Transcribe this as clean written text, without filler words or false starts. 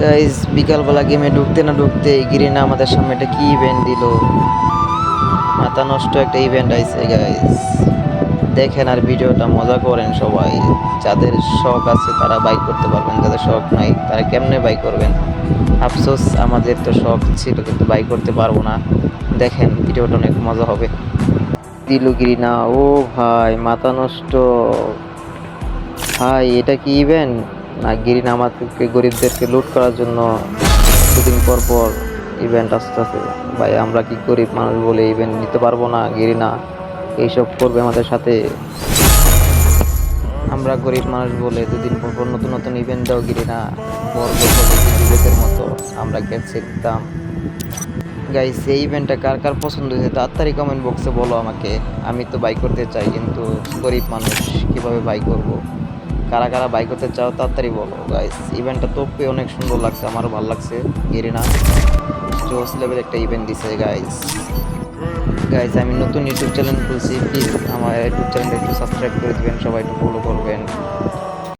Guys বিকালবেলা গেমে ঢুকতে না ঢুকতে গিরিনা আমাদের সামনে একটা কি ইভেন্ট দিল। মাথা নষ্ট একটা ইভেন্ট আইছে গাইস, দেখেন আর ভিডিওটা মজা করেন সবাই। যাদের শখ আছে তারা বাইক করতে পারবেন, যাদের শখ নাই তারা কেমনে বাইক করবেন। আফসোস, আমাদের তো শখ ছিল কিন্তু বাইক করতে পারবো না। দেখেন ভিডিওটা অনেক মজা হবে। দিল গিরিনা, ও ভাই মাথা নষ্ট। ভাই এটা কি ইভেন্ট? না গিরিনা আমাদেরকে গরিবদেরকে লুট করার জন্য দুদিন পর পর ইভেন্ট আসতেছে। ভাই আমরা কি গরিব মানুষ বলে ইভেন্ট নিতে পারবো না? গিরিনা এইসব করবে আমাদের সাথে? আমরা গরিব মানুষ বলে দুদিন পর পর নতুন নতুন ইভেন্ট দাও গিরিনা, বর্গ বিবেকের মতো আমরা গেছে দিতাম। গাইস এই ইভেন্টটা কার কার পছন্দ হয়েছে তাড়াতাড়ি কমেন্ট বক্সে বলো আমাকে। আমি তো বাইক করতে চাই কিন্তু গরিব মানুষ, কিভাবে বাইক করব? কারা কারা বাইক করতে চাও তাড়াতাড়ি বলো গাইস। ইভেন্টটা তোপে অনেক সুন্দর লাগছে, আমারও ভালো লাগছে। গেরিনা জোস লেভেল একটা ইভেন্ট দিছে গাইস। গাইস আমি নতুন ইউটিউব চ্যানেল খুলছি, প্লিজ আমার ইউটিউব চ্যানেলটা একটু সাবস্ক্রাইব করে দিবেন, সবাই একটু ফলো করবেন।